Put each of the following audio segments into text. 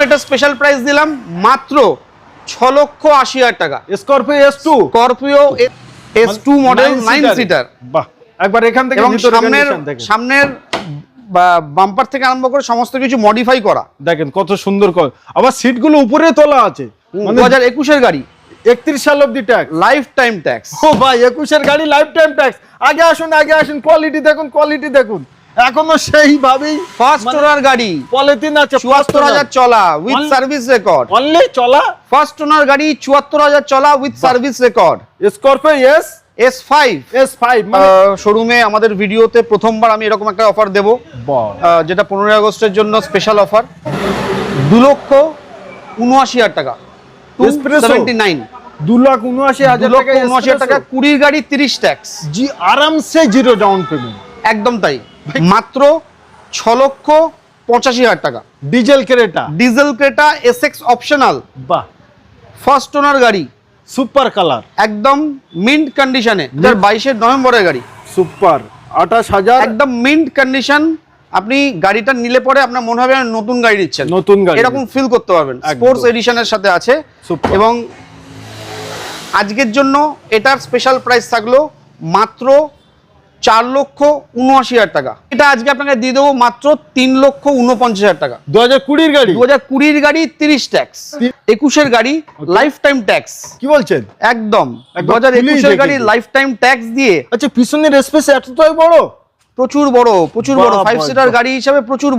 এটা special price দিলাম মাত্র 6,80,000 টাকা। Scorpio S2, Scorpio S2 model 9 seater. বাহ, একবার এখান থেকে সামনের বাম্পার থেকে আরম্ভ করে সমস্ত কিছু মডিফাই করা, দেখেন কত সুন্দর। আবার সিট গুলো উপরে তোলা আছে, 2021 এর গাড়ি, 31 সাল অবধি ট্যাক্স, লাইফ টাইম ট্যাক্স। ও ভাই 21 এর গাড়ি, লাইফ টাইম ট্যাক্স। আগে আসুন, কোয়ালিটি দেখুন, এখনো সেইভাবেই ফার্স্ট ওনার গাড়ি, পলিথিন আছে, 74,000 চলা উইথ সার্ভিস রেকর্ড। অনলি চলা ফার্স্ট ওনার গাড়ি, 74,000 চলা with service record. Scorpio S5 শোরুমে আমাদের ভিডিওতে প্রথমবার আমি এরকম একটা অফার দেব, যেটা 15 আগস্টের জন্য স্পেশাল অফার। 2,79,000 টাকা, 279, 2,79,000 টাকা। 20 গাড়ি 30 ট্যাক্স, জি আরামসে জিরো ডাউন পেমেন্ট, একদম তাই। মাত্র 6,85,000 টাকা। ডিজেল ক্রেটা SX অপশনাল, বাহ, ফার্স্ট ওনার গাড়ি, সুপার কালার, একদম মিন্ট কন্ডিশনে, 2022 নভেম্বরের গাড়ি, সুপার 28,000, একদম মিন্ট কন্ডিশন। আপনি গাড়িটা নিলে পরে আপনার মনে হবে নতুন গাড়ি দিচ্ছেন, নতুন গাড়ি এরকম ফিল করতে পারবেন। স্পোর্টস এডিশনের সাথে আছে। এবং আজকের জন্য এটার স্পেশাল প্রাইস থাকলো মাত্র 4,79,000 টাকা। এটা আজকে আপনাকে দিয়ে দেবো মাত্র 3,49,000 টাকা। 2020 গাড়ি, 2020 গাড়ি 30 ট্যাক্স, 21 গাড়ি লাইফ টাইম ট্যাক্স। কি বলছেন? একদম 2021 গাড়ি লাইফ টাইম ট্যাক্স দিয়ে। আচ্ছা, পিছনের স্পেস এতটাই বড়? প্রচুর বড় 5 সিটার গাড়ি হিসাবে প্রচুর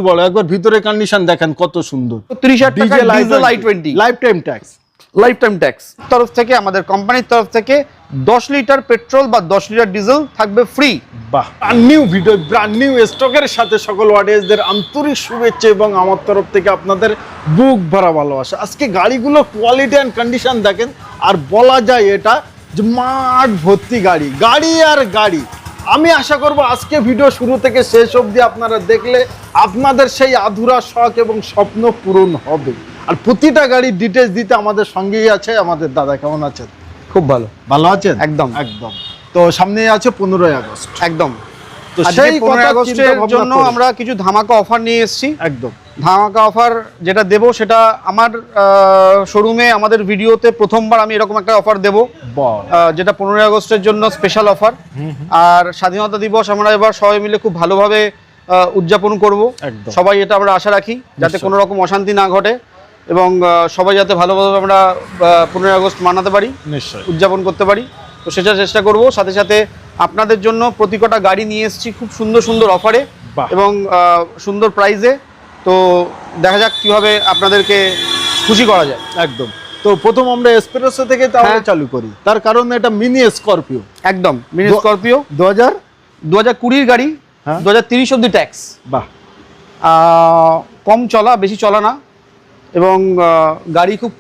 বড়। একবার ভিতরে কন্ডিশন দেখেন কত সুন্দর। 30,000 টাকা diesel i20 life time tax, তরফ থেকে, আমাদের কোম্পানির তরফ থেকে 10 লিটার পেট্রোল বা 10 লিটার ডিজেল থাকবে ফ্রি। বাহ, নিউ ভিডিও, ব্র্যান্ড নিউ স্টকের সাথে সকল অডিয়েন্সদের আন্তরিক শুভেচ্ছা এবং আমার তরফ থেকে আপনাদের বুক ভরা ভালোবাসা। আজকে গাড়িগুলো কোয়ালিটি অ্যান্ড কন্ডিশন দেখেন, আর বলা যায় এটা যে মাঠ ভর্তি গাড়ি আর গাড়ি। আমি আশা করব আজকে ভিডিও শুরু থেকে শেষ অবধি আপনারা দেখলে আপনাদের সেই আধুরা শখ এবং স্বপ্ন পূরণ হবে। আর প্রতিটা গাড়ির ডিটেলস দিতে আমাদের সঙ্গেই আছে আমাদের দাদা। কেমন আছেন? খুব ভালো আছেন? একদম। তো সামনেই আছে 15 আগস্ট, একদম। তো সেই 15 আগস্টের জন্য আমরা কিছু ধামাকা অফার নিয়ে এসেছি। একদম ধামাকা অফার যেটা দেব সেটা আমার শোরুমে, আমাদের ভিডিওতে প্রথমবার আমি এরকম একটা অফার দেব, যেটা 15 আগস্টের জন্য স্পেশাল অফার। আর স্বাধীনতা দিবস আমরা এবার সবাই মিলে খুব ভালোভাবে উদযাপন করব। সবাই এটা আমরা আশা রাখি যাতে কোনো রকম অশান্তি না ঘটে এবং সবাই যাতে ভালোভাবে আমরা 15 আগস্ট মানাতে পারি, উদযাপন করতে পারি। তো সেটা চেষ্টা করব। সাথে সাথে আপনাদের জন্য প্রতি কটা গাড়ি নিয়ে এসেছি খুব সুন্দর অফারে এবং সুন্দর প্রাইসে। তো দেখা যাক কিভাবে আপনাদেরকে খুশি করা যায়। একদম। তো প্রথম আমরা এসপ্রেসো থেকে তাহলে চালু করি, তার কারণ এটা মিনি স্করপিও। একদম মিনি স্করপিও 2020 গাড়ি, 2030 অবধি ট্যাক্স। বাহ, কম চলা, বেশি চলা না, এবং গাড়ি খুব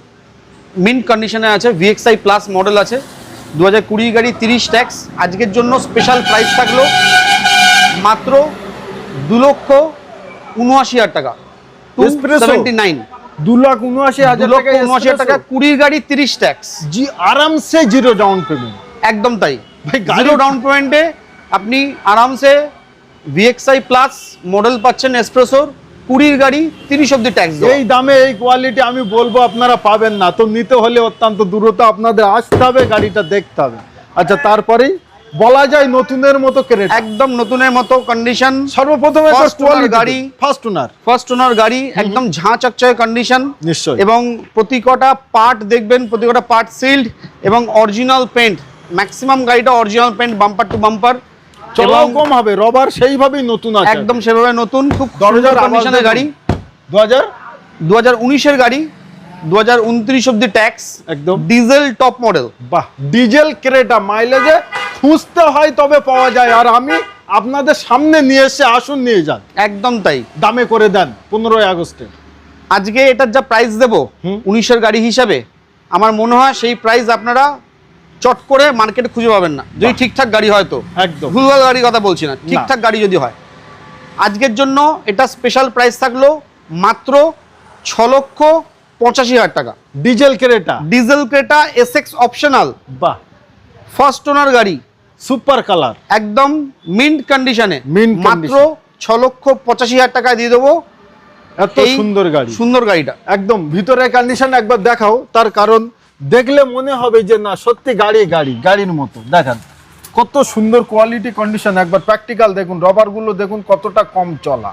মিন্ট কন্ডিশনে আছে। VXI প্লাস মডেল আছে, 2020 গাড়ি 30 ট্যাক্স। আজকের জন্য স্পেশাল প্রাইস থাকলো মাত্র 2,79,000 টাকা, 279, 2,79,000 টাকা। 20 গাড়ি 30 ট্যাক্স, জি আরামসে জিরো ডাউন পেমেন্ট। একদম তাই ভাই, জিরো ডাউন পেমেন্টে আপনি আরামসে VXI প্লাস মডেল পাচ্ছেন এসপ্রেসোর। 20 গাড়ি 30 অবধি ট্যাক্স। এই দামে এই কোয়ালিটি আমি বলবো আপনারা পাবেন না। তো নিতে হলে অত্যন্ত দূরত্ব আপনাদের আসতে হবে, গাড়িটা দেখতে হবে। আচ্ছা, তারপরেই বলা যায় নতুনের মতো ক্রেটা, একদম নতুনের মতো কন্ডিশন। সর্বপ্রথমে গাড়ি, ফার্স্ট ওনার গাড়ি, একদম ঝাঁ চকচকে কন্ডিশন। নিশ্চয়ই। এবং প্রতি কটা পার্ট দেখবেন, প্রতি কটা পার্ট সিল্ড এবং অরিজিনাল পেন্ট। ম্যাক্সিমাম গাড়িটা original paint, bumper to bumper. চলাও কম হবে, রবার সেইভাবেই নতুন আছে, একদম সেভাবে নতুন, খুব সুন্দর কন্ডিশনের গাড়ি। 2019 এর গাড়ি, 2029 অবধি ট্যাক্স, একদম ডিজেল টপ মডেল। বাহ, ডিজেল ক্রেটা মাইলেজে খুঁজতে হয় তবে পাওয়া যায়। আর আমি আপনাদের সামনে নিয়ে এসে আসুন নিয়ে যান, একদম তাই। দামে করে দেন 15 আগস্টে। আজকে এটার যা প্রাইস দেবো 19 এর গাড়ি হিসাবে, আমার মনে হয় সেই প্রাইস আপনারা চট করে মার্কেটে খুঁজে পাবেন না, যদি ঠিকঠাক গাড়ি হয়। তো একদম ভুলভাল গাড়ির কথা বলছি না, ঠিকঠাক গাড়ি যদি হয়। আজকের জন্য এটা স্পেশাল প্রাইস থাকলো মাত্র 6,85,000 টাকা। ডিজেল ক্রেটা SX অপশনাল, বাহ, ফার্স্ট ওনার গাড়ি, সুপার কালার, একদম মিন্ট কন্ডিশনে, মাত্র 6,85,000 টাকায় দিয়ে দেবো। এত সুন্দর গাড়ি, সুন্দর গাড়িটা একদম ভিতরে কন্ডিশন একবার দেখাও, তার কারণ দেখলে মনে হবে যে না সত্যি গাড়ির মতো। দেখেন কত সুন্দর কোয়ালিটি কন্ডিশন, একবার প্র্যাকটিক্যাল দেখুন, রবারগুলো দেখুন কতটা কম চলা,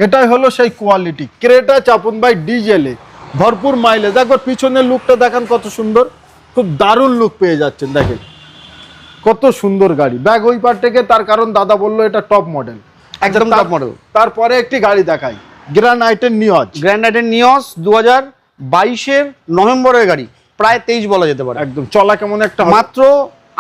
এটাই হলো সেই কোয়ালিটি। ক্রেটা চাপুন ভাই ডিজেলে, ভরপুর মাইলেজ। একবার পিছনের লুকটা দেখেন কত সুন্দর, খুব দারুণ লুক পেয়ে যাচ্ছেন। দেখেন কত সুন্দর গাড়ি, ব্যাগ ওই পার থেকে, তার কারণ দাদা বললো এটা টপ মডেল, একদম টপ মডেল। তারপরে একটি গাড়ি দেখাই, গ্র্যান্ড আইটেন নিয়জ 2022-এর নভেম্বরের গাড়ি, প্রায় 23 বলা যেতে পারে। একদম চলা কেমন একটা, মাত্র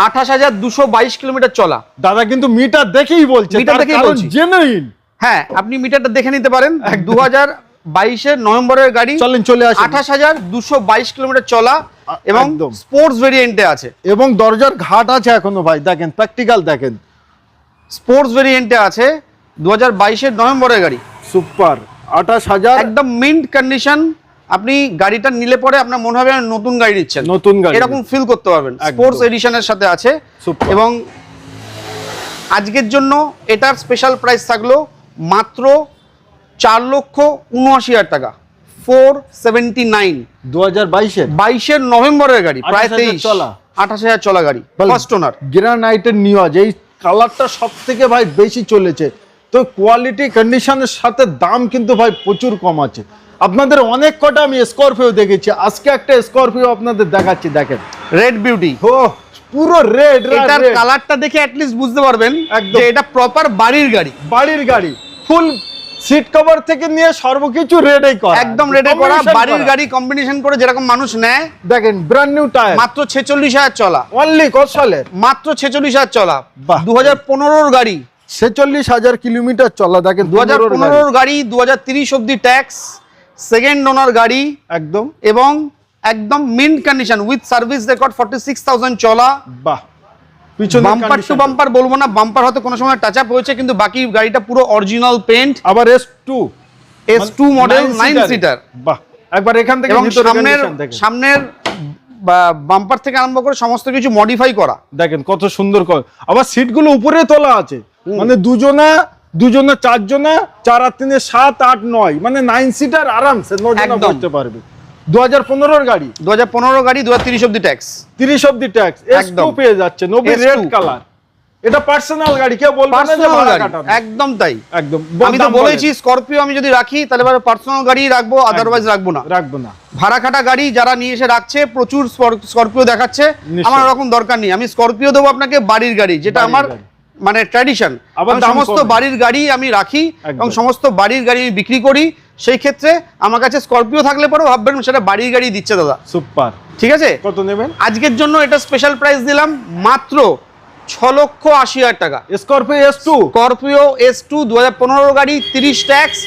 28,222 কিলোমিটার চলা। দাদা কিন্তু মিটার দেখেই বলছে, মিটার দেখেই বলছি, জেনুইন। হ্যাঁ আপনি মিটারটা দেখে নিতে পারেন। 2022-এর নভেম্বরের গাড়ি, চলে আসুন। 28,222 কিলোমিটার চলা এবং একদম স্পোর্টস ভেরিয়েন্টে আছে, এবং দরজার ঘাট আছে এখনো ভাই, দেখেন প্র্যাকটিক্যাল দেখেন, স্পোর্টস ভেরিয়েন্টে আছে। 2022-এর নভেম্বরের গাড়ি, সুপার। 28,000 একদম মিন্ট কন্ডিশন। আপনি গাড়িটা নিলে পরে আপনার মনে হবে নতুন গাড়ি নিচ্ছেন, নতুন গাড়ি, এরকম ফিল করতে পারবেন। স্পোর্টস এডিশনের সাথে আছে। এবং আজকের জন্য এটার স্পেশাল প্রাইস থাকলো মাত্র 4,79,000 টাকা, 479। 2022-এর নভেম্বরের গাড়ি, প্রায় 28,000 চলা, 28,000 চলা গাড়ি, ফার্স্ট ওনার। গ্র্যান্ড আইটেন নিয়জ, এই কালারটা সব থেকে ভাই বেশি চলেছে, তো কোয়ালিটি কন্ডিশনের সাথে দাম কিন্তু ভাই প্রচুর কম আছে। আপনাদের অনেক কটা আমি স্করপিও দেখেছি, আজকে একটা স্করপিও আপনাদের দেখাচ্ছি। দেখেন রেড বিউটি, ও পুরো রেড, এটার কালারটা দেখে অ্যাটলিস্ট বুঝতে পারবেন যে এটা প্রপার বাড়ির গাড়ি। ফুল সিট কভার থেকে নিয়ে সর্বকিছু রেডই করা, একদম রেডে করা, বাড়ির গাড়ি কম্বিনেশন করে যেরকম মানুষ নেয়। দেখেন ব্র্যান্ড নিউ টায়ার, মাত্র 46,000 চলা, অনলি কত সালের, মাত্র 46,000 চলা, বাহ। 2015-র গাড়ি, 46,000 কিলোমিটার চলা। দেখেন 2015-র গাড়ি, 2030 অব্দি ট্যাক্স, সেকেন্ড ওনার গাড়ি একদম, এবং একদম mint condition with service record, 46,000 চলা। বাহ। পিছনে বাম্পার টু বাম্পার বলবো না, বাম্পার হয়তো কোনো সময় টাচ আপ হয়েছে, কিন্তু বাকি গাড়িটা পুরো অরিজিনাল পেন্ট। আবার S2 মডেল 9 সিটার। বাহ, একবার এখান থেকে এবং ভিতরে condition দেখেন। সামনের বাম্পার থেকে আরম্ভ করে সমস্ত কিছু মডিফাই করা, দেখেন কত সুন্দর। আবার সিটগুলো উপরে তোলা আছে, মানে দুজনা চারজনা, 4 আর 3 7 8 9, মানে 9 সিটার আরামসে 9 জন বসতে পারবে। 2015-র গাড়ি, 2015 গাড়ি, 2030 অব্দি ট্যাক্স, 30 অব্দি ট্যাক্স, S2 পেয়ে যাচ্ছে, 90 রেড কালার। এটা পার্সোনাল গাড়ি, কেউ বলবে না যে ভাড়া কাটানো, একদম তাই, একদম। আমি তো বলেছি স্করপিও আমি যদি রাখি তাহলে পার্সোনাল গাড়ি রাখবো, আদারওয়াইজ রাখবো না। ভাড়া খাটা গাড়ি যারা নিয়ে এসে রাখছে, প্রচুর স্করপিও দেখাচ্ছে, আমার ওরকম দরকার নেই। আমি স্করপিও দেবো আপনাকে বাড়ির গাড়ি, যেটা আমার মানে ট্র্যাডিশন। সমস্ত বাড়ির গাড়ি আমি রাখি এবং সমস্ত বাড়ির গাড়ি আমি বিক্রি করি। সেই ক্ষেত্রে আমার কাছে স্করপিও থাকলে পরেও ভাববেন সেটা বাড়ির গাড়ি দিচ্ছে দাদা। সুপার, ঠিক আছে। কত নেবেন? আজকের জন্য এটা স্পেশাল প্রাইস দিলাম মাত্র 6,80,000 টাকা। স্করপিও S2 2015 গাড়ি, 30 ট্যাক্স,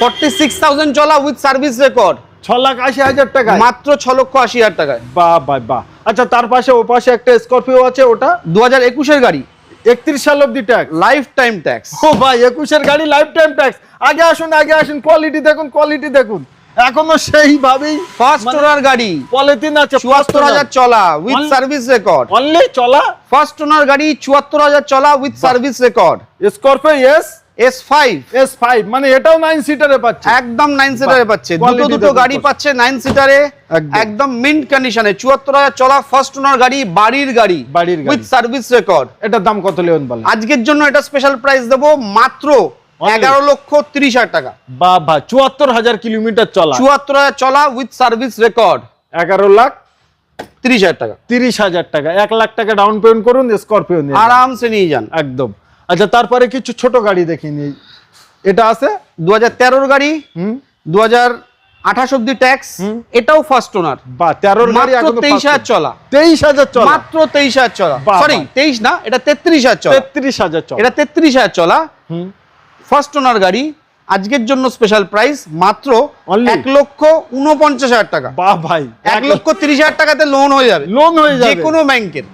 46,000 চলা উইথ সার্ভিস রেকর্ড, 6,80,000 টাকা, মাত্র 6,80,000 টাকায়। বাহ বাহ বাহ। আচ্ছা, তার পাশে ও পাশে একটা স্করপিও আছে, ওটা 2021-এর গাড়ি, 31 সাল অবধি ট্যাক্স, লাইফ টাইম ট্যাক্স। ও ভাই, 21-এর গাড়ি লাইফ টাইম ট্যাক্স। আগে আসুন, কোয়ালিটি দেখুন, এখনো সেইভাবেই ফার্স্ট ওনার গাড়ি, পলিথিন আছে, 74,000 চলা উইথ সার্ভিস রেকর্ড, অনলি চলা। ফার্স্ট ওনার গাড়ি, 74,000 চলা with service record. Scorpio S5, মানে এটাও 9 সিটারে পাচ্ছে, একদম 9 সিটারে পাচ্ছে। দুটো গাড়ি পাচ্ছে 9 সিটারে, একদম মিন্ট কন্ডিশনে, 74,000 চলা, ফার্স্ট ওনার গাড়ি, বাড়ির গাড়ি উইথ সার্ভিস রেকর্ড। এটার দাম কত নেবেন বলেন? আজকের জন্য এটা স্পেশাল প্রাইস দেবো মাত্র 11,30,000 টাকা। বাবা, 74,000 কিলোমিটার চলা, 74,000 চলা উইথ সার্ভিস রেকর্ড, 11,30,000 টাকা। 30,000 টাকা, 1 লাখ টাকা ডাউন পেমেন্ট করুন, স্করপিও নিয়ে আরামসে নিয়ে যান, একদম। আচ্ছা, তারপরে কিছু ছোট গাড়ি দেখিনি, এটা আছে 2013-র গাড়ি, 2028 অব্দি ট্যাক্স, এটাও ফার্স্ট ওনার। বা 13-র গাড়ি, মাত্র 23,000 চলা, 23,000 চলা, মাত্র 23,000 চলা, সরি 23 না, এটা 33,000 চলা, 33,000 চলা, এটা 33,000 চলা, ফার্স্ট ওনার গাড়ি। আজকের জন্য স্পেশাল প্রাইস মাত্র 1,49,000 টাকা। বাহ ভাই, 1,30,000 টাকাতে লোন হয়ে যাবে, যে কোনো ব্যাংকের,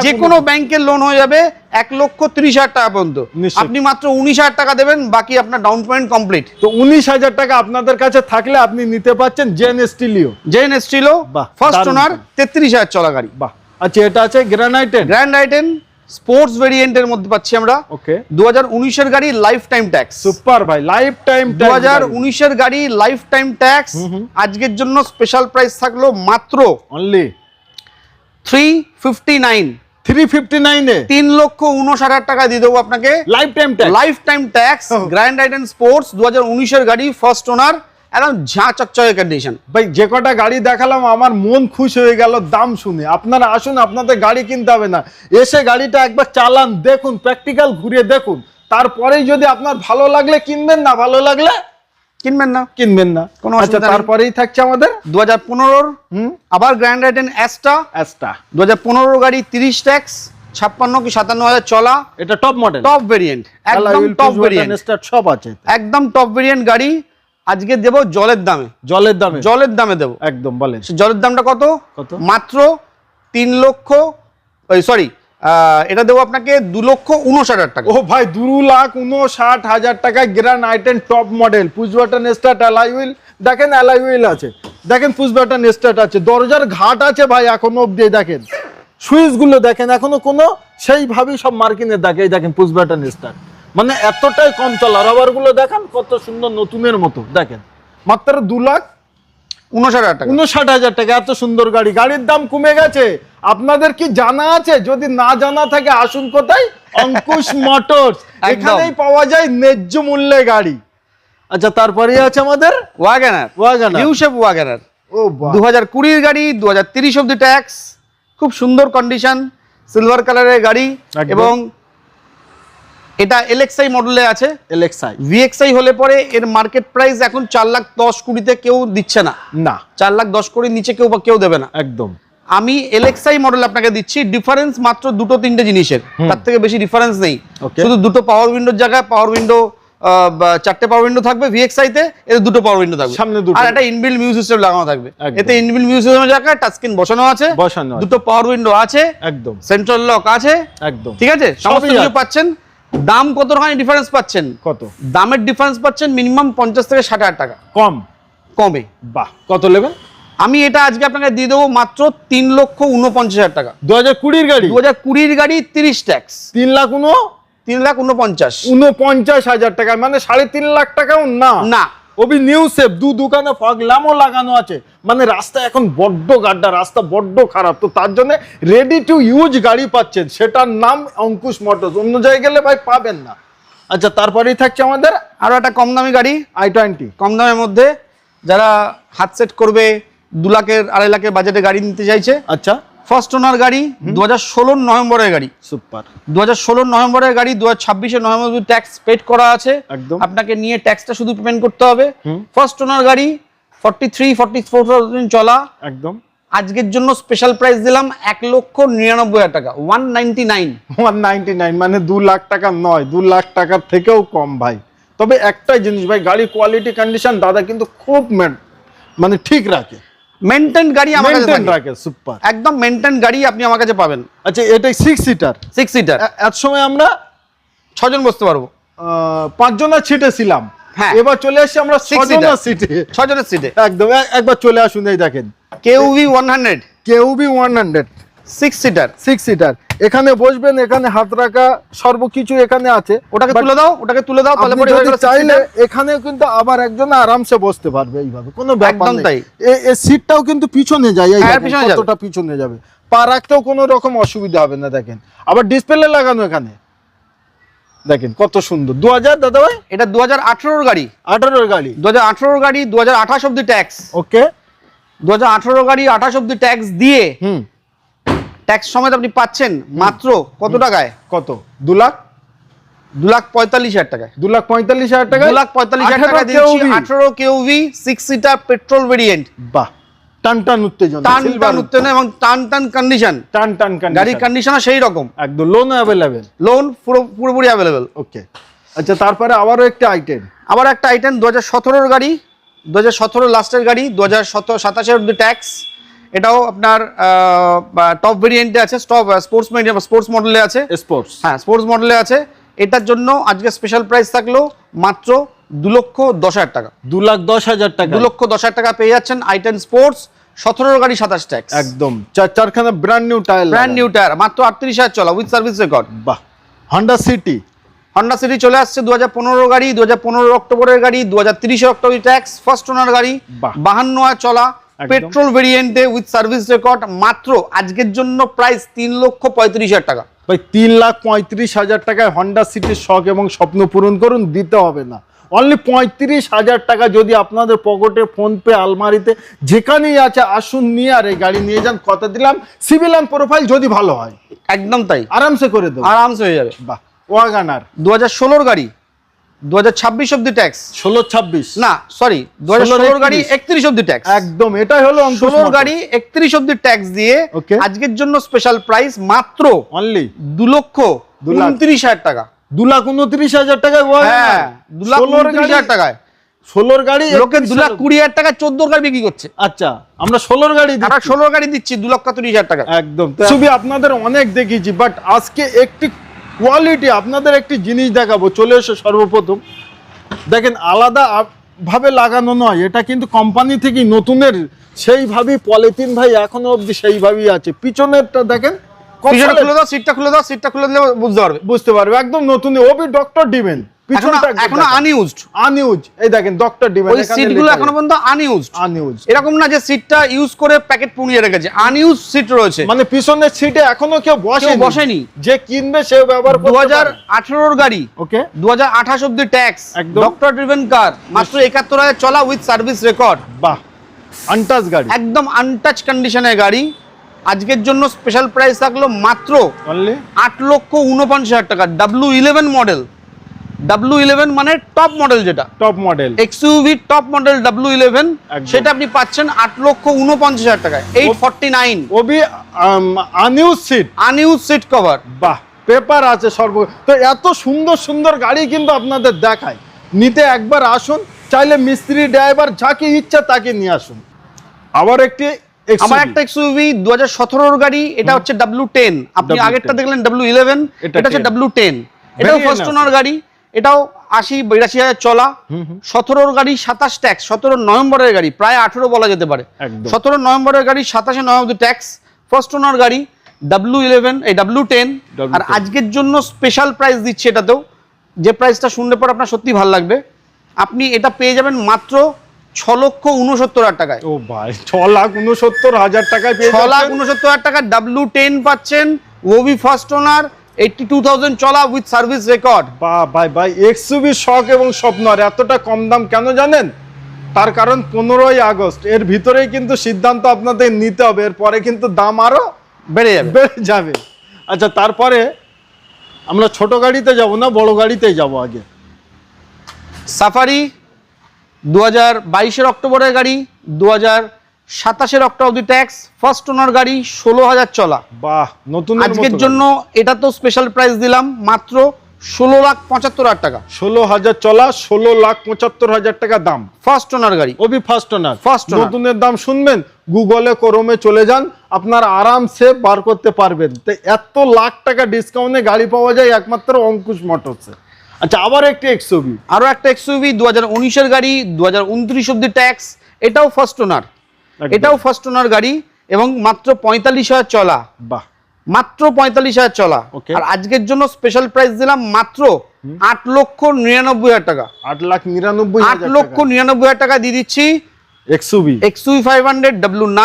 যে কোনো ব্যাংকের লোন হয়ে যাবে 1,30,000 টাকা পর্যন্ত। আপনি মাত্র 19,000 টাকা দেবেন, বাকি আপনার ডাউন পেমেন্ট কমপ্লিট। তো 19,000 টাকা আপনাদের কাছে থাকলে আপনি নিতে পাচ্ছেন জেন স্টিলো, ফার্স্ট ওনার, 33,000 চলা গাড়ি। বাহ। আচ্ছা, এটা আছে গ্র্যান্ড আইটেন, স্পোর্টস ভেরিয়েন্টের মধ্যে পাচ্ছি আমরা। ওকে, 2019 এর গাড়ি লাইফ টাইম ট্যাক্স। সুপার ভাই, লাইফ টাইম 2019 এর গাড়ি লাইফ টাইম ট্যাক্স। আজকের জন্য স্পেশাল প্রাইস থাকলো মাত্র অনলি 359 359 এ 3,59,000 টাকা দিয়ে দেবো আপনাকে life time tax. Life time tax. Grand আইটেন sports 2019 এর গাড়ি, ফার্স্ট ওনার, একদম ঝাঁ চকচকে কন্ডিশন। ভাই যে কটা গাড়ি দেখালাম আমার মন খুশ হয়ে গেল দাম শুনে। আপনারা আসুন, আপনাদের গাড়ি কিনতে হবে না, এসে গাড়িটা একবার চালান, দেখুন, প্র্যাকটিক্যাল ঘুরিয়ে দেখুন, তারপরেই যদি আপনার ভালো লাগলে কিনবেন, না ভালো লাগলে কিনবেন না, কিনবেন না। কোনো আচ্ছা, অসুবিধা নেই। তারপরেই থাকছে আমাদের 2015 আবার গ্র্যান্ড আইটেন অ্যাস্টা। 2015 গাড়ি 30 ট্যাক্স, 56 কি 57,000 চলা। এটা টপ মডেল, টপ ভেরিয়েন্ট, একদম টপ ভেরিয়েন্ট, সব আছে, একদম টপ ভেরিয়েন্ট গাড়ি। আজকে দেব জলের দামে, জলের দামে, জলের দামে দেব একদম। বলেন জলের দামটা কত? কত? মাত্র 3 লক্ষ, সরি, এটা দেবো আপনাকে 2,59,000 টাকা। ও ভাই, 2,59,000 টাকা grand আইটেন top model, push button start, alloy wheel দেখেন, অ্যালয় হুইল আছে, দেখেন পুশ বাটন স্টার্ট আছে, দরজার ঘাট আছে ভাই এখনো অব্দি, দেখেন সুইচ গুলো দেখেন এখনো কোনো সেইভাবেই সব মার্কিনে দেখে, দেখেন পুশ বাটন স্টার্ট, মানে এতটাই কম চলা। রবার গুলো দেখেন কত সুন্দর, নতুনের মতো, দেখেন মাত্র 2,59,000 টাকা। 59,000 টাকা, এত সুন্দর গাড়ি। গাড়ির দাম কমে গেছে, আপনাদের কি জানা আছে? যদি না জানা থাকে আসুন কোথায়, অঙ্কুশ মোটরস, এখানেই পাওয়া যায় ন্যায্য মূল্যে গাড়ি। আচ্ছা, তারপরে আছে আমাদের ওয়াগনার, নিউ শেপ ওয়াগনার। ও বাহ, 2020 এর গাড়ি, 2030 অব্দি ট্যাক্স, খুব সুন্দর কন্ডিশন, সিলভার কালারের গাড়ি। একদম। এবং এটা এলএক্সআই মডেলে আছে। এলএক্সআই, ভিএক্সআই হলে পরে এর মার্কেট প্রাইস এখন 4,10,20,000 কেউ দিচ্ছে না, না 4,10,20,000 নিচে কেউ দেবে না। একদম। আমি এলএক্সআই মডেল আপনাকে দিচ্ছি, ডিফারেন্স মাত্র 2-3টে জিনিসের, তার থেকে বেশি ডিফারেন্স নেই। Okay. শুধু দুটো পাওয়ার উইন্ডোর জায়গায় পাওয়ার উইন্ডো, 4টে পাওয়ার উইন্ডো থাকবে ভিএক্সআই তে, এতে 2টো পাওয়ার উইন্ডো থাকবে, সামনে দুটো। আর একটা ইনবিল্ট মিউজিক সিস্টেম লাগানো থাকবে। একদম। এতে ইনবিল্ট মিউজিক সিস্টেমের জায়গায় টাচ স্ক্রিন বসানো আছে, দুটো পাওয়ার উইন্ডো আছে, একদম সেন্ট্রাল লক আছে, একদম। ঠিক আছে, সমস্ত সবই কিছু আছে। পাচ্ছেন। দাম কতখানি ডিফারেন্স পাচ্ছেন? কত দামের ডিফারেন্স পাচ্ছেন মিনিমাম 50 থেকে 60,000 টাকা কম, কমে। বাহ, কত নেবেন? আমি এটা আজকে আপনাকে দিয়ে দেবো মাত্র 3,49,000 টাকা। 2020 গাড়ি, 2020 গাড়ি 30 ট্যাক্স, 3,49,000 3,49,000 টাকা, মানে 3.5 লাখ টাকাও না। না, ওবি নিউ সেফ, দোকানে ফগ ল্যাম্পও লাগানো আছে, মানে রাস্তা এখন বড্ড গাড্ডা, রাস্তা বড্ড খারাপ, তো তার জন্য রেডি টু ইউজ গাড়ি পাচ্ছেন, সেটার নাম অঙ্কুশ মোটরস, অন্য জায়গায় গেলে ভাই পাবেন না। আচ্ছা, তারপরেই থাকছে আমাদের আরো একটা কম দামি গাড়ি, i20, কম দামের মধ্যে যারা হাত সেট করবে, 2 লাখের 2.5 লাখের বাজেটে গাড়ি নিতে চাইছে। আচ্ছা, ফার্স্ট ওনার গাড়ি, 2016 নভেম্বরের গাড়ি, সুপার, 2016 নভেম্বরের গাড়ি, 2026 নভেম্বর ট্যাক্স পেড করা আছে, একদম। আপনাকে নিয়ে ট্যাক্সটা শুধু পেমেন্ট করতে হবে। ফার্স্ট ওনার গাড়ি, 43-44,000 চলা, একদম। আজকের জন্য স্পেশাল প্রাইস দিলাম 1,99,000 টাকা, 199। 199, মানে 2 লাখ টাকা নয়, 2 লাখ টাকার থেকেও কম ভাই। তবে একটাই জিনিস ভাই, গাড়ি কোয়ালিটি কন্ডিশন দাদা কিন্তু খুব মানে ঠিক রাখে, মেইনটেইন গাড়ি আমার কাছে থাকে, রাখে, সুপার, একদম মেইনটেইন গাড়ি আপনি আমার কাছে পাবেন। আচ্ছা, এটাই 6 সিটার, 6 সিটার, এত সময় আমরা 6 জন বসতে পারবো। 5 জনের সিটে ছিলাম, হ্যাঁ। এবার চলে আসছি আমরা 6 জনের সিটে, 6 জনের সিটে, একদম। একবার চলে আসুন, এই দেখেন কেউভি 100, কেউবি 100, 6 সিটার। 6 সিটার, এখানে বসবেন, এখানে হাত রাখা সর্বকিছু এখানে আছে। ওটাকে But তুলে দাও, ওটাকে তুলে দাও, তাহলে আপনি পরে হয়ে যদি গেল 6 চাইলে সিটার। এখানে কিন্তু আবার একজন আরামসে বসতে পারবে, এইভাবে কোনো ব্যাপার একদম নেই। তাই। এই সিটটাও কিন্তু পিছনে যায়, এই হ্যাঁ, দেখেন পিছনে যাবে। কতটা পিছনে যাবে, পা রাখতেও কোনো রকম অসুবিধা হবে না। দেখেন আবার ডিসপ্লে লাগানো এখানে, দেখেন কত সুন্দর। 2000 দাদা ভাই, এটা 2018 গাড়ি, 18 গাড়ি, 2018 গাড়ি, 2028 অব্দি ট্যাক্স। ওকে, 2018 গাড়ি 28 অব্দি ট্যাক্স দিয়ে, ট্যাক্স সমেত আপনি পাচ্ছেন মাত্র কত টাকায়? কত? 2 লাখ, 2,45,000 টাকায়, 2,45,000 টাকা, 2,45,000 টাকা দিচ্ছি। 18 কেউভি 6 সিটার পেট্রোল ভেরিয়েন্ট, বাহ, টান টান উত্তেজনা, টান টান উত্তেজনা এবং টান টান কন্ডিশন, টান টান গাড়ির কন্ডিশনও সেই রকম, একদম। লোন অ্যাভেলেবেল, লোন পুরোপুরি অ্যাভেলেবেল। ওকে। আচ্ছা, তারপরে আবারও একটা আইটেম, আবার একটা আইটেম 2017 গাড়ি, 2017 লাস্টের গাড়ি, 2027 অব্দি ট্যাক্স। এটাও আপনার টপ ভেরিয়েন্টে আছে, স্পোর্টস মডেলে আছে, স্পোর্টস, হ্যাঁ স্পোর্টস মডেলে আছে। এটার জন্য আজকে স্পেশাল প্রাইস থাকলো মাত্র 2,10,000 টাকা, 2,10,000 টাকা, 2,10,000 টাকা পেয়ে যাচ্ছেন i10 স্পোর্টস, 17 গাড়ি 27 ট্যাক্স, একদম চারখানা brand new tyre, brand new tyre, মাত্র 38,000 চলা উইথ সার্ভিস রেকর্ড। বাহ। হন্ডা সিটি চলে আসছে 2015 গাড়ি, 2015 অক্টোবরের গাড়ি, 2030 অক্টোবর ট্যাক্স, ফার্স্ট ওনার গাড়ি, বাহ। 52 চলা, পেট্রোল ভেরিয়েন্টে উইথ সার্ভিস রেকর্ড। মাত্র আজকের জন্য প্রাইস 3,35,000 টাকা। ভাই 3,35,000 টাকায় হন্ডা সিটির শখ এবং স্বপ্ন পূরণ করুন, দিতে হবে না। অনলি 35,000 টাকা যদি আপনাদের পকেটে, ফোনপে, আলমারিতে যেখানেই আছে, আসুন নিয়ে আর এই গাড়ি নিয়ে যান। কথা দিলাম সিভিল অ্যান্ড প্রোফাইল যদি ভালো হয়, একদম তাই, আরামসে করে দেবো, আরামসে হয়ে যাবে। বাহ। ওয়াগানার 2016 গাড়ি, 2026 অব্দি ট্যাক্স, 16-26 না সরি 2016 গাড়ি 31 অব্দি ট্যাক্স, একদম এটাই হলো 16 গাড়ি 31 অব্দি ট্যাক্স দিয়ে Okay. আজকের জন্য স্পেশাল প্রাইস মাত্র অনলি 2,29,000 টাকা। 2,29,000 টাকায় হ্যাঁ, 2,29,000 টাকায়। 16 গাড়ি লোকে 2,20,000 টাকা 14 গাড়ি বিক্রি করছে, আচ্ছা আমরা 16 গাড়ি দিচ্ছি। আমরা 16 গাড়ি দিচ্ছি 2,30,000 টাকা। একদম ছবি আপনাদের অনেক দেখিয়েছি, বাট আজকে একটি কোয়ালিটি আপনাদের একটি জিনিস দেখাবো। চলে এসে সর্বপ্রথম দেখেন, আলাদা ভাবে লাগানো নয়, এটা কিন্তু কোম্পানি থেকেই নতুনের সেইভাবেই পলিথিন ভাই এখনো অবধি সেইভাবেই আছে। পিছনেরটা দেখেন, পিছনে খুলে দাও, সিটটা খুলে দাও, সিটটা খুলে দিলে বুঝতে পারবে, বুঝতে পারবে একদম নতুন। ওবি ডক্টর ডিভেন এখনো আনইউজড, আনইউজ। এই দেখেন ডক্টর ডিভেন, ওই সিটগুলো এখনো পর্যন্ত আনইউজড। আনইউজ এরকম না যে সিটটা ইউজ করে প্যাকেট পুড়িয়ে রেখেছে, আনইউজ সিট রয়েছে, মানে পিছনের সিটে এখনো কেউ বসেনি। যে কিনবে সে ব্যবহার করতে পারে। 2018 গাড়ি, ওকে 2028 অব্দি ট্যাক্স, একদম। ডক্টর ড্রিভেন কার, মাত্র 71,000 চলা উইথ সার্ভিস রেকর্ড। বাহ। আনটাচ গাড়ি, একদম আনটাচ কন্ডিশনের গাড়ি। আজকের জন্য স্পেশাল প্রাইস থাকলো মাত্র অনলি 8,49,000 টাকা। W11 মডেল, W11 মানে টপ মডেল, যেটা top model XUV top model W11, একদম। সেটা আপনি পাচ্ছেন 8,49,000 টাকায়, 849। ওবি unused seat, unused seat cover. বাহ। পেপার আছে তো এত সুন্দর সুন্দর গাড়ি কিন্তু আপনাদের দেখায়। নিতে একবার আসুন, চাইলে মিস্ত্রি, ড্রাইভার যাকে ইচ্ছা তাকে নিয়ে আসুন। আবার একটি আমার একটা XUV 2017 গাড়ি, এটা হচ্ছে W10। আপনি W10 আগেরটা দেখলেন W11, এটা এটা হচ্ছে 10 W10। এটাও Very ফার্স্ট nice. ওনার গাড়ি, এটাও 80-82,000 চলা। 17 গাড়ি 27 ট্যাক্স, 17 নভেম্বরের গাড়ি, প্রায় 18 বলা যেতে পারে। একদম। 17 নভেম্বরের গাড়ি, 27 নভেম্বর ট্যাক্স, ফার্স্ট ওনার গাড়ি, W11 এই W10। আর আজকের জন্য স্পেশাল প্রাইস দিচ্ছে এটাতেও, যে প্রাইসটা শুনলে পর আপনার সত্যি ভালো লাগবে। আপনি এটা পেয়ে যাবেন মাত্র 6,69,000 টাকায়। ও ভাই 6,69,000 টাকায় পেয়ে যাচ্ছেন। 6,69,000 টাকা W10 পাচ্ছেন, ওবি ফার্স্ট ওনার, 82,000 চলা উইথ সার্ভিস রেকর্ড। বাহ ভাই ভাই, এক্সইউভি শখ এবং স্বপ্ন। আর এতটা কম দাম কেন জানেন? তার কারণ 15ই আগস্ট, এর ভিতরেই কিন্তু সিদ্ধান্ত আপনাদের নিতে হবে, এরপরে কিন্তু দাম আরো বেড়ে যাবে। আচ্ছা, তারপরে আমরা ছোট গাড়িতে যাব না, বড় গাড়িতেই যাব আগে। সাফারি 2022 অক্টোবরের গাড়ি, 2027 অক্টোবর ট্যাক্স, ফার্স্ট ওনার গাড়ি, 16,000 চলা। বাহ, নতুন। আজকের জন্য এটা তো স্পেশাল প্রাইস দিলাম মাত্র 16,75,000 টাকা। 16,000 চলা, 16,75,000 টাকা দাম। ফার্স্ট ওনার গাড়ি, ওবি ফার্স্ট ওনার। First owner. নতুনের দাম শুনবেন, গুগলে ক্রোমে চলে যান, আপনারা আরামসে বার করতে পারবেন। তো এত লাখ টাকা ডিসকাউন্টে গাড়ি পাওয়া যায় একমাত্র অঙ্কুশ মোটরসে। আচ্ছা, আবার একটি এক্সইউভি, আরো একটা XUV 2019 এর গাড়ি, 2029 অব্দি ট্যাক্স, এটাও ফার্স্ট ওনার, এটাও ফার্স্ট ওনার গাড়ি এবং মাত্র 45,000 চলা। বাহ, মাত্র 45,000 চলা। Okay. আর আজকের জন্য স্পেশাল প্রাইস দিলাম মাত্র 8,99,000 টাকা। 8,99,000 8,99,000 টাকা দিয়ে দিচ্ছি এক্সইউভি XUV 500 W9,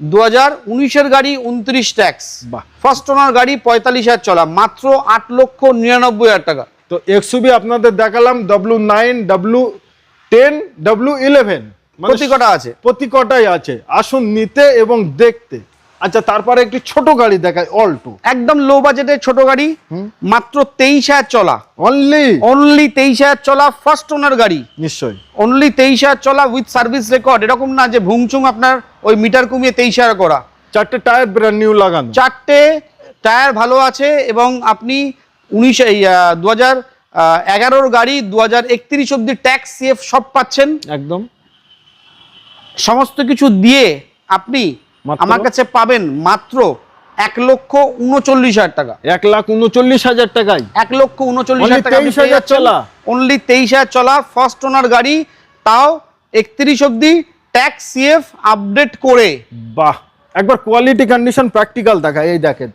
2019 এর গাড়ি, 29 ট্যাক্স, বাহ। ফার্স্ট ওনার গাড়ি, 45,000 চলা, মাত্র 8,99,000 টাকা। তো এক্সইউভি আপনাদের দেখালাম W9, W10, W11, প্রতি কটা আছে, প্রতি কটাই আছে। আসুন নিতে এবং দেখতে। আচ্ছা, তারপরে একটি ছোট গাড়ি দেখায়, অল্টো, একদম লো বাজেটের ছোট গাড়ি, মাত্র 23,000 চলা। অনলি 23,000 চলা, ফার্স্ট ওনার গাড়ি, নিশ্চয়ই। অনলি 23,000 চলা উইথ সার্ভিস রেকর্ড। এরকম না যে ভুংচুং আপনার ওই মিটার কমিয়ে 23,000 করা। 4টে টায়ার ব্র্যান্ড নিউ লাগানো, 4টে টায়ার ভালো আছে এবং আপনি 2011 গাড়ি, 2031 অব্দি ট্যাক্স, CF সব পাচ্ছেন। একদম সমস্ত কিছু দিয়ে আপনি মাত্র? আমার কাছে পাবেন মাত্র 1,39,000 টাকা। 1,39,000 টাকায় 1,39,000 টাকা। 23,000 চলা, অনলি 23,000 চলা, ফার্স্ট ওনার গাড়ি, তাও 31 অব্দি ট্যাক্স সিএফ আপডেট করে। বাহ, একবার কোয়ালিটি কন্ডিশন প্র্যাকটিক্যাল দেখা। এই দেখেন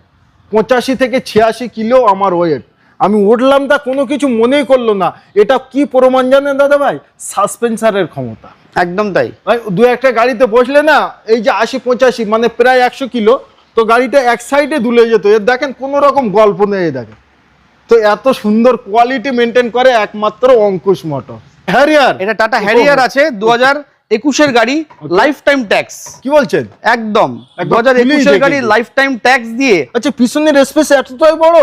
85 থেকে 86 কিলো আমার ওয়েট, আমি উঠলাম তা কোনো কিছু মনেই করলো না। এটা কি প্রমাণ জানেন দাদা ভাই? সাসপেন্সারের ক্ষমতা। একদম তাই। ভাই দু একটা গাড়িতে বসলে না, এই যে 80-85 মানে প্রায় 100 কিলো, তো গাড়িটা এক সাইডে দুলে যেত। এর দেখেন কোনো রকম গল্প নেই। দেখেন তো এত সুন্দর কোয়ালিটি মেনটেন করে একমাত্র অঙ্কুশ মোটর। হ্যারিয়ার, এটা টাটা হ্যারিয়ার আছে 2021 এর গাড়ি, লাইফ টাইম ট্যাক্স। কি বলছেন? একদম একবার 2021 এর গাড়ি খুলেই লাইফ টাইম ট্যাক্স দিয়ে। আচ্ছা, পিছনের স্পেস এতটাই বড়?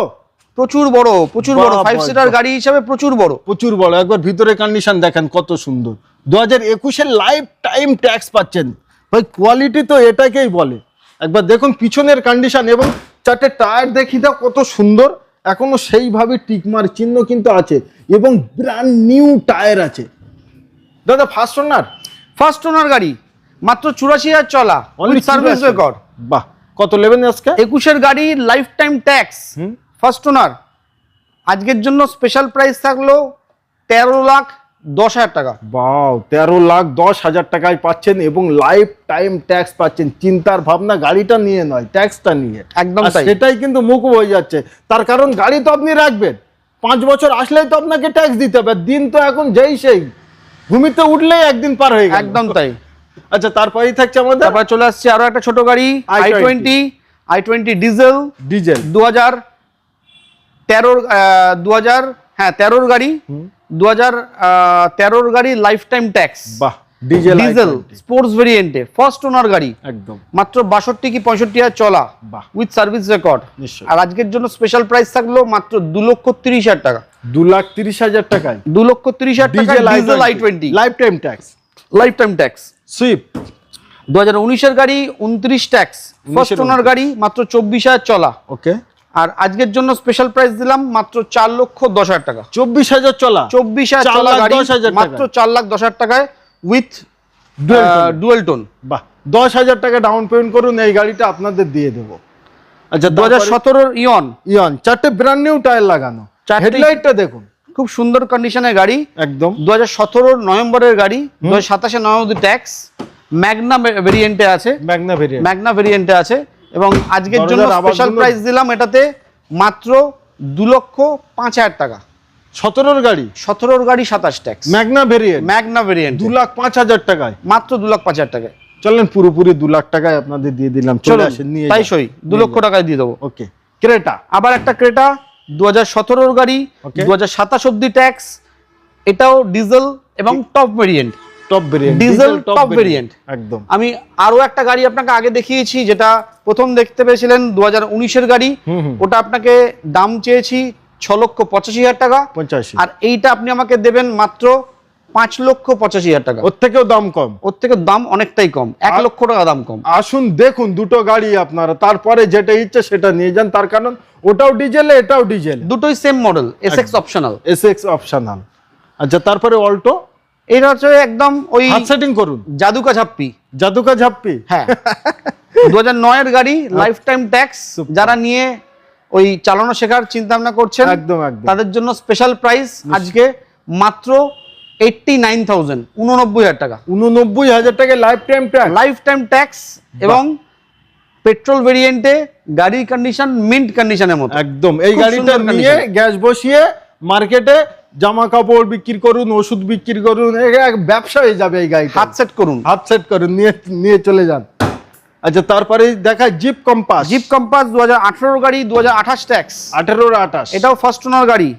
প্রচুর বড়, প্রচুর বড়, বাহ, 5 বাহ, সিটার বাহ। গাড়ি হিসাবে প্রচুর বড়। প্রচুর বড়। একবার ভিতরে কন্ডিশন দেখেন কত সুন্দর। 2021 এর লাইফ টাইম ট্যাক্স পাচ্ছেন ভাই, কোয়ালিটি তো এটাকেই বলে। একবার দেখুন পিছনের কন্ডিশন এবং 4টে টায়ার দেখি দাও কত সুন্দর, এখনো সেইভাবে টিকমার চিহ্ন কিন্তু আছে এবং ব্র্যান্ড নিউ টায়ার আছে। দাদা ফার্স্ট ওনার? ফার্স্ট ওনার গাড়ি, মাত্র 84,000 চলা, সার্ভিস রেকর্ড। বাহ, কত নেবেন আজকে? 21 এর গাড়ি, life time tax, first owner. আজকের জন্য স্পেশাল প্রাইস থাকলো 13,10,000 টাকা। বাও, 13,10,000 টাকায় পাচ্ছেন এবং লাইফ টাইম ট্যাক্স পাচ্ছেন। চিন্তার ভাবনা গাড়িটা নিয়ে নয়, ট্যাক্সটা নিয়ে। একদম আর তাই। সেটাই কিন্তু মুখ হয়ে যাচ্ছে, তার কারণ গাড়ি তো আপনি রাখবেন 5 বছর, আসলেই তো আপনাকে ট্যাক্স দিতে হবে। দিন তো এখন যেই সেই, ঘুমিতে উঠলেই একদিন পার হয়ে গেল। একদম তাই। আচ্ছা, তারপরেই থাকছে আমাদের, তারপরে চলে আসছে আরো একটা ছোট গাড়ি, i20 ডিজেল, ডিজেল 2013 গাড়ি, 2013 গাড়ি, লাইফ টাইম ট্যাক্স। বাহ, ডিজেল ডিজেল স্পোর্টস ভেরিয়েন্টে, ফার্স্ট ওনার গাড়ি, একদম মাত্র 62 কি 65,000 চলা, বাহ, উইথ সার্ভিস রেকর্ড। নিশ্চয়ই। আর আজকের জন্য স্পেশাল প্রাইস থাকলো মাত্র 2,30,000 টাকা। 2,30,000 টাকায় 2,30,000 টাকা diesel i20 life time tax. Life time tax. Swift 2019 এর গাড়ি, 29 ট্যাক্স, ফার্স্ট ওনার গাড়ি, মাত্র 24,000 চলা। ওকে। আর আজকের জন্য স্পেশাল প্রাইস দিলাম মাত্র 4,10,000 টাকা। 24,000 চলা, 24,000 চলা গাড়ি, 4,10,000 মাত্র 4,10,000 টাকায় উইথ ডুয়েল টোন। বাহ, 10,000 টাকা ডাউন পেমেন্ট করুন, এই গাড়িটা আপনাদের দিয়ে দেবো। আচ্ছা, 2017 ইয়ন, 4টে ব্র্যান্ড নিউ টায়ার লাগানো, হেডলাইটটা দেখুন খুব সুন্দর কন্ডিশনের গাড়ি, একদম। 2017 নভেম্বরের গাড়ি, 2027 নভেম্বর ট্যাক্স, ম্যাগনা ভেরিয়েন্টে আছে, ম্যাগনা ভেরিয়েন্টে আছে। এবং আজকের জন্য স্পেশাল প্রাইস দিলাম এটাতে মাত্র 2,05,000 টাকা। 17 গাড়ি, 17 গাড়ি, 27 tax, Magna variant, Magna variant, 2,05,000 টাকায়, মাত্র 2,05,000 টাকায়। চলেন পুরোপুরি 2 লাখ টাকায় আপনাদের দিয়ে দিলাম। চলে আসেন, নিয়ে তাই সই 2 লক্ষ টাকায় দিয়ে দেবো। ওকে। ক্রেটা, আবার একটা ক্রেটা, 2017 গাড়ি, 2027 অব্দি ট্যাক্স, এটাও ডিজেল এবং top variant, top variant, diesel top variant. একদম। আমি আরো একটা গাড়ি আপনাকে আগে দেখিয়েছি, যেটা প্রথম দেখতে পেয়েছিলেন 2019 এর গাড়ি, ওটা আপনাকে দাম চেয়েছি 6,85,000 টাকা, 85। আর এইটা আপনি আমাকে দেবেন মাত্র 5,85,000 টাকা। ওর থেকেও দাম কম, ওর থেকে দাম অনেকটাই কম, 1 লক্ষ টাকা দাম কম। আসুন দেখুন দুটো গাড়ি আপনারা, তারপরে যেটা ইচ্ছে সেটা নিয়ে যান, তার কারণ ওটাও ডিজেলে এটাও ডিজেল, দুটোই same model, Essex optional. Essex optional. আচ্ছা, তারপরে অল্টো, এটা হচ্ছে একদম ওই হাত সেটিং করুন, জাদুকা ঝাপ্পি। জাদুকা ঝাপ্পি, হ্যাঁ। 2009 এর গাড়ি, লাইফ টাইম ট্যাক্স। যারা নিয়ে ওই চালানো শেখার চিন্তা ভাবনা করছেন, একদম একদম, তাদের জন্য স্পেশাল প্রাইস আজকে মাত্র 89,000, 89,000 টাকা। 89,000 টাকায় life time tax, life time tax এবং পেট্রোল ভেরিয়েন্টে, গাড়ির কন্ডিশন মিন্ট কন্ডিশনের মতো একদম। এই খুব গাড়িটা সুন্দর নিয়ে condition। গ্যাস বসিয়ে মার্কেটে জামা কাপড় বিক্রি করুন, ওষুধ বিক্রি করুন, ব্যবসা হয়ে যাবে এই গাড়িটা। হাত সেট করুন, হাত সেট করুন, নিয়ে চলে যান। আচ্ছা, তারপরে দেখায় জিপ কম্পাস। জিপ কম্পাস 2018 গাড়ি, 2028 ট্যাক্স, 18-28, এটাও ফার্স্ট ওনার গাড়ি,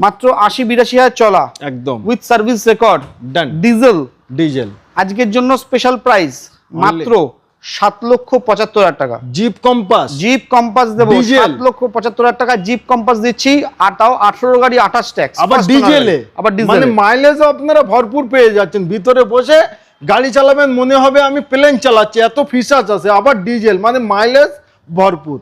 মাত্র 80-82,000 চলা, একদম with service record, done. Diesel. Diesel আজকের জন্য স্পেশাল প্রাইস মাত্র 7,75,000 টাকা। জিপ কম্পাস, জিপ কম্পাস দেবো ডিজেল। 7,75,000 টাকা জিপ কম্পাস দিচ্ছি, আর তাও 18 গাড়ি, 28 ট্যাক্স, আবার ডিজেলে, আবার মানে ডিজেলে। মাইলেজও আপনারা ভরপুর পেয়ে যাচ্ছেন। ভিতরে বসে গাড়ি চালাবেন, মনে হবে আমি প্লেন চালাচ্ছি, এত ফিচার্স আছে। আবার ডিজেল, মানে মাইলেজ ভরপুর।